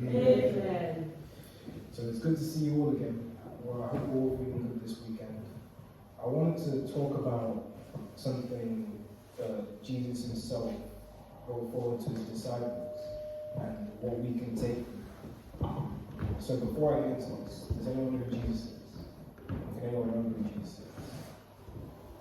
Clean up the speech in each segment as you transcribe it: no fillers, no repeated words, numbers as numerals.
Amen. So it's good to see you all again. Well, I hope we're all feeling good this weekend. I wanted to talk about something Jesus himself brought forward to his disciples and what we can take from. So before I get into this, does anyone know who Jesus is? Can anyone remember who Jesus is?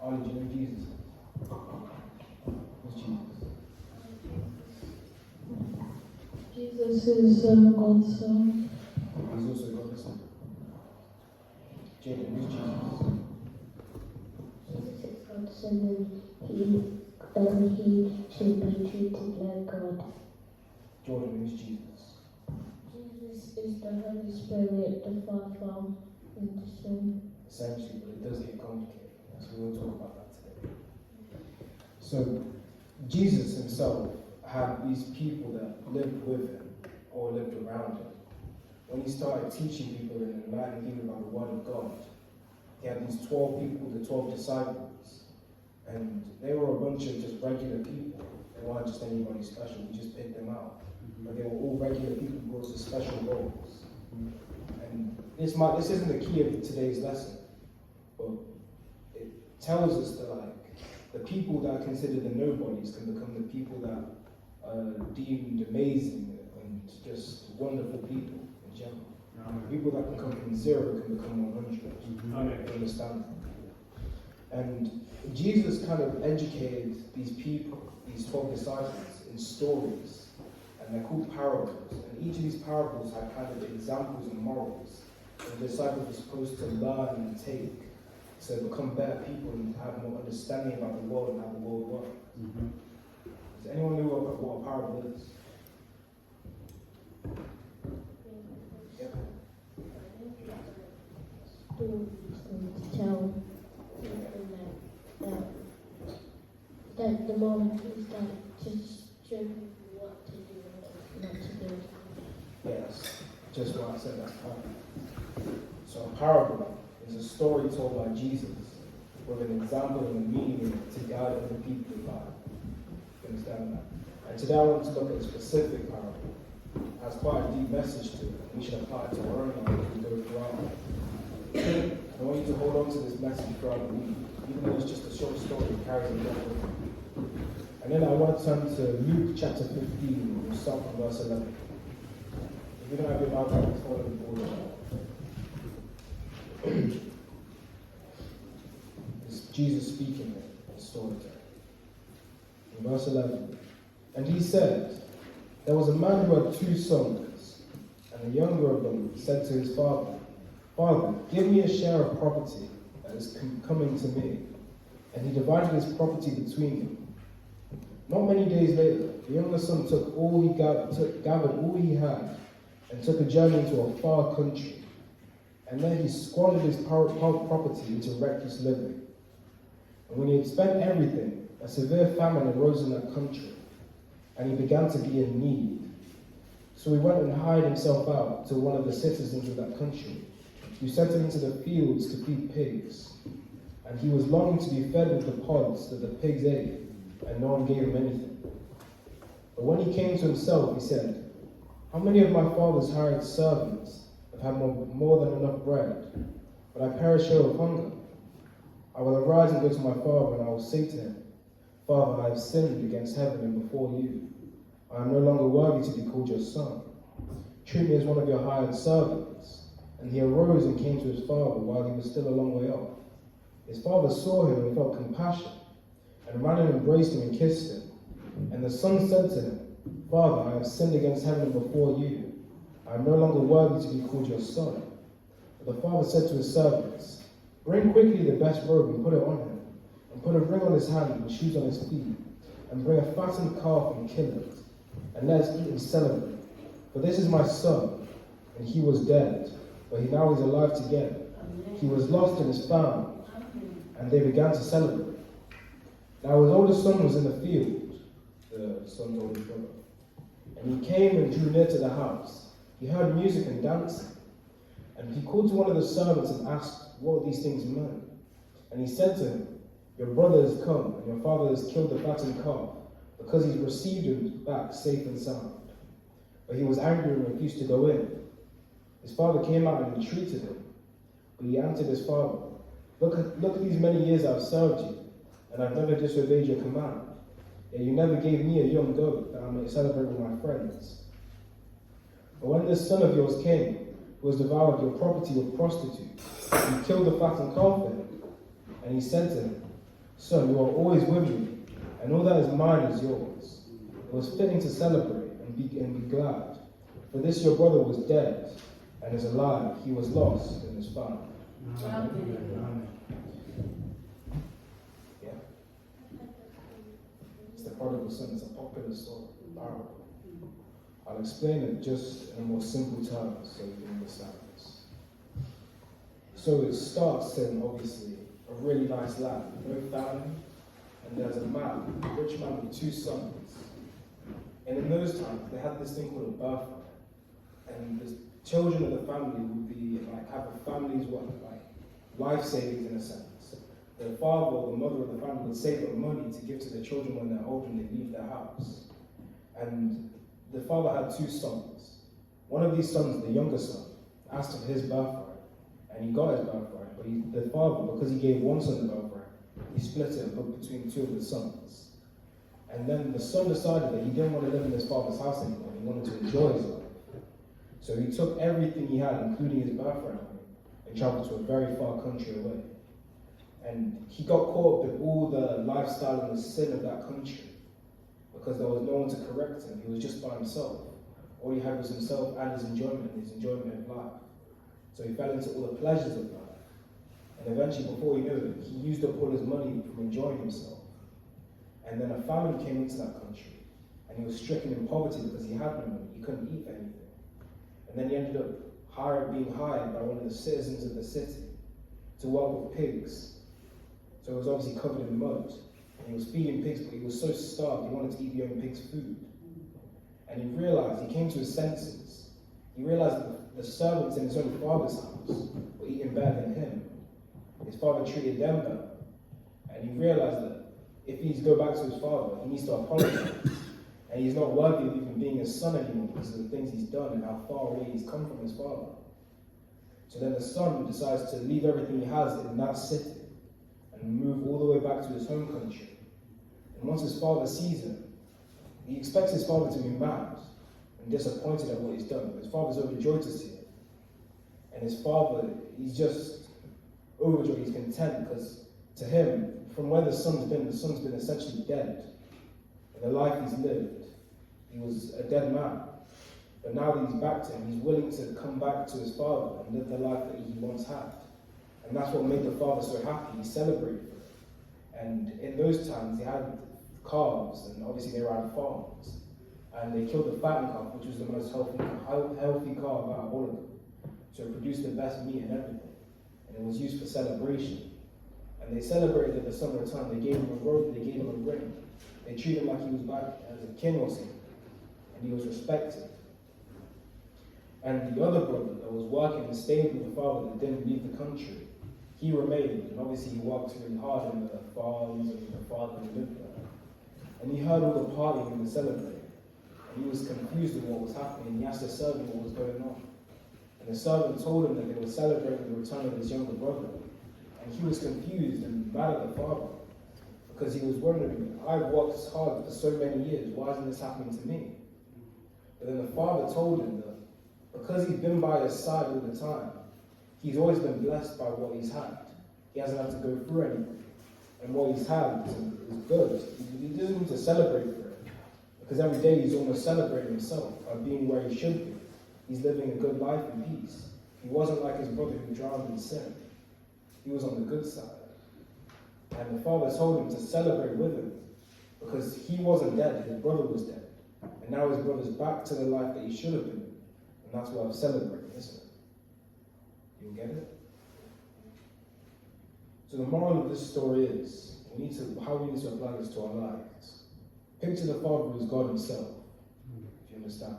Ollie, do you know who Jesus is? Who's Jesus? Jesus is God's Son. He's also God's Son. Jaden, who's Jesus? Jesus is God's Son and he should be treated like God. Jordan, who's Jesus? Jesus is the Holy Spirit, the Father and the Son. Essentially, but it does get complicated. So we'll talk about that today. So Jesus himself had these people that lived with him or lived around him. When he started teaching people and enlightening people about the Word of God, he had these 12 people, the 12 disciples, and they were a bunch of just regular people. They weren't just anybody special, we just picked them out. But they were all regular people who brought us special roles. And this isn't the key of today's lesson, but it tells us that the people that are considered the nobodies can become the people that are deemed amazing and just wonderful people in general. People that can come from 0 can become 100. Understand? And Jesus kind of educated these people, these 12 disciples, in stories, and they're called parables. And each of these parables had kind of examples and morals that the disciples were supposed to learn and take to become better people and have more understanding about the world and how the world works. Does anyone know what a parable is? Yeah. To tell that the moment is that just show you what to do and not to do. Yes, just what I said, that's perfect. So a parable is a story told by Jesus with an example and a meaning to guide other people in life. You understand that? And today I want to look at a specific parable. It has quite a deep message to it. We should apply it to our own life as we go throughout. I want you to hold on to this message throughout the week, even though it's just a short story, it carries a lot of it. And then I want to turn to Luke chapter 15, we'll start from verse 11. If you don't have your Bible, follow the board. It's Jesus speaking in the story there. In verse 11. And he said, there was a man who had 2 sons, and the younger of them said to his father, Father, give me a share of property that is coming to me. And he divided his property between them. Not many days later, the younger son gathered all he had, and took a journey into a far country. And there he squandered his property into reckless living. And when he had spent everything, a severe famine arose in that country, and he began to be in need. So he went and hired himself out to one of the citizens of that country, who sent him into the fields to feed pigs. And he was longing to be fed with the pods that the pigs ate, and no one gave him anything. But when he came to himself, he said, how many of my father's hired servants have had more than enough bread, but I perish here of hunger? I will arise and go to my father, and I will say to him, Father, I have sinned against heaven and before you. I am no longer worthy to be called your son. Treat me as one of your hired servants. And he arose and came to his father while he was still a long way off. His father saw him and felt compassion, and ran and embraced him and kissed him. And the son said to him, Father, I have sinned against heaven and before you. I am no longer worthy to be called your son. But the father said to his servants, bring quickly the best robe and put it on him, and put a ring on his hand and shoes on his feet, and bring a fattened calf and kill it, and let us eat and celebrate. For this is my son, and he was dead, but he now is alive again. He was lost and is found. And they began to celebrate. Now his oldest son was in the field, the son's oldest brother. And he came and drew near to the house. He heard music and dancing. And he called to one of the servants and asked what these things meant. And he said to him, your brother has come, and your father has killed the fattened calf, because he's received him back safe and sound. But he was angry and refused to go in. His father came out and entreated him. But he answered his father, Look at these many years I've served you, and I've never disobeyed your command. Yet you never gave me a young goat that I might celebrate with my friends. But when this son of yours came, who has devoured your property with prostitutes, you killed the fattened calf for him. And he said to him, Son, you are always with me, and all that is mine is yours. It was fitting to celebrate and be glad. For this your brother was dead, and is alive. He was lost, and is found. Amen. Yeah. It's the Prodigal Son. It's a popular story, parable. I'll explain it just in a more simple terms so you can understand this. So it starts in, obviously, a really nice land, no family, and there's a man, a rich man with 2 sons. And in those times, they had this thing called a birthright. And the children of the family would be have a family's life savings in a sense. The father or the mother of the family would save up money to give to the children when they're older and they leave their house. And the father had 2 sons. One of these sons, the younger son, asked for his birthright, and he got his birthright. But the father, because he gave one son the birthright, he split it between 2 of his sons. And then the son decided that he didn't want to live in his father's house anymore. He wanted to enjoy his life. So he took everything he had, including his birthright, and traveled to a very far country away. And he got caught up with all the lifestyle and the sin of that country, because there was no one to correct him. He was just by himself. All he had was himself and his enjoyment of life. So he fell into all the pleasures of life. And eventually, before he knew it, he used up all his money from enjoying himself. And then a famine came into that country, and he was stricken in poverty because he had no money. He couldn't eat anything. And then he ended up being hired by one of the citizens of the city to work with pigs. So he was obviously covered in mud. And he was feeding pigs, but he was so starved, he wanted to eat the young pig's food. And he came to his senses. He realized that the servants in his own father's house were eating better than him. His father treated them better. And he realized that if he's to go back to his father, he needs to apologize. And he's not worthy of even being his son anymore because of the things he's done and how far away he's come from his father. So then the son decides to leave everything he has in that city and move all the way back to his home country. And once his father sees him, he expects his father to be mad and disappointed at what he's done. But his father's overjoyed to see him. And his father, he's just overjoyed, he's content, because to him, from where the son's been essentially dead. In the life he's lived, he was a dead man. But now that he's back to him, he's willing to come back to his father and live the life that he once had. And that's what made the father so happy. He celebrated for it. And in those times, they had calves, and obviously they were on farms. And they killed the fattened calf, which was the most healthy calf out of all of them. So it produced the best meat and everything. And it was used for celebration. And they celebrated the son returned. They gave him a robe, they gave him a ring. They treated him like he was back as a king or something. And he was respected. And the other brother that was working and stayed with the father that didn't leave the country, he remained. And obviously he worked really hard in the farms and the father and lived there. And he heard all the partying and the celebrating. And he was confused with what was happening. And he asked the servant what was going on. And the servant told him that they were celebrating the return of his younger brother. And he was confused and mad at the father. Because he was wondering, I've worked hard for so many years, why isn't this happening to me? But then the father told him that because he's been by his side all the time, he's always been blessed by what he's had. He hasn't had to go through anything. And what he's had is good. He doesn't need to celebrate for it. Because every day he's almost celebrating himself by being where he should be. He's living a good life in peace. He wasn't like his brother who drowned in sin. He was on the good side. And the father told him to celebrate with him. Because he wasn't dead, his brother was dead. And now his brother's back to the life that he should have been in. And that's why I'm celebrating, isn't it? You get it? So the moral of this story is, how we need to apply this to our lives. Picture the Father as God himself, if you understand.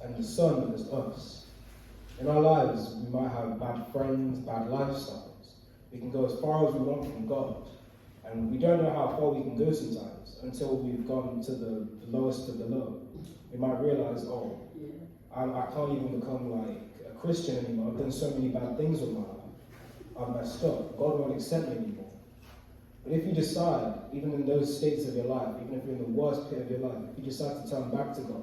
And the Son is us. In our lives, we might have bad friends, bad lifestyles. We can go as far as we want from God. And we don't know how far we can go sometimes until we've gone to the lowest of the low. We might realize, I can't even become like a Christian anymore. I've done so many bad things with my life. I've messed up. God won't accept me anymore. But if you decide, even in those states of your life, even if you're in the worst pit of your life, if you decide to turn back to God,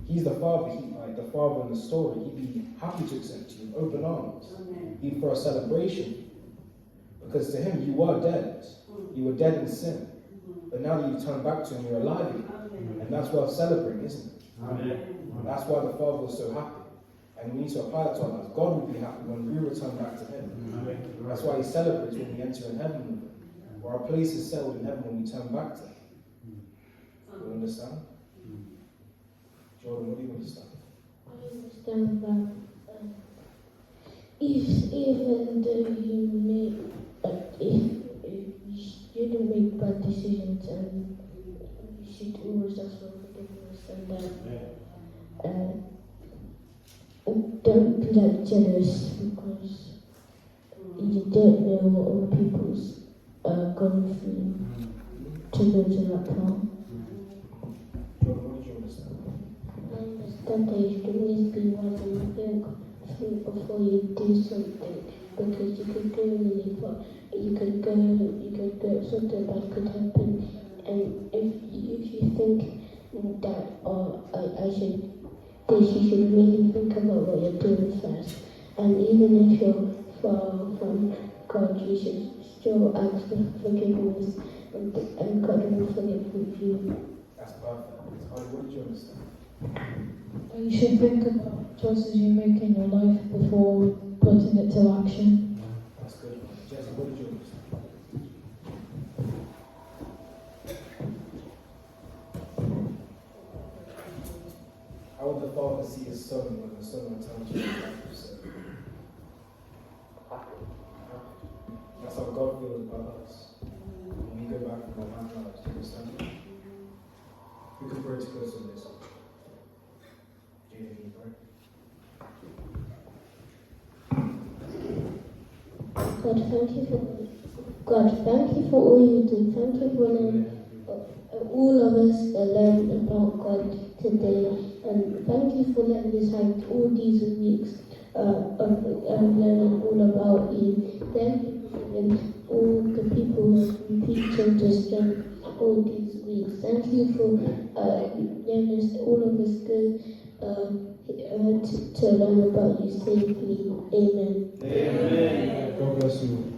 He's the Father. Like the Father in the story, He'd be happy to accept you with open arms. He'd for a celebration. Because to Him, you were dead. You were dead in sin. But now that you've turned back to Him, you're alive again. And that's worth celebrating, isn't it? That's why the Father was so happy. And we need to apply it to our lives. God will be happy when we return back to Him. That's why He celebrates when we enter in heaven with Him. Where our place is settled in heaven when we turn back to Him. You understand? Jordan, what do you understand? I understand that even though you didn't make bad decisions, and you should always ask for forgiveness, and don't be like jealous, because you don't know what other people's gone through to go to that point. Jordan, what did you understand? I understand that you should always be wise and think through before you do something, because you could go really far. You could go something bad could happen, and if you think that you should really think about what you're doing first. And even if you're far from God, you should still ask for forgiveness, and God will forgive you. That's perfect. What did you understand? You should think about choices you make in your life before putting it to action. That's good. Jesse, what did you understand? How would the Father see His Son when the Son returns to His life? That's how God feels about us. When we go back from our bad lives, do you understand? We can pray to close on this. Jesus, can you pray? God, thank you for all you do. Thank you for letting all of us learn about God today. And thank you for letting us have all these weeks of learning all about you. Thank you for giving all the people who teaching to strength all these weeks. Thank you for letting us, all of us go to learn about you safely. Amen. Amen. to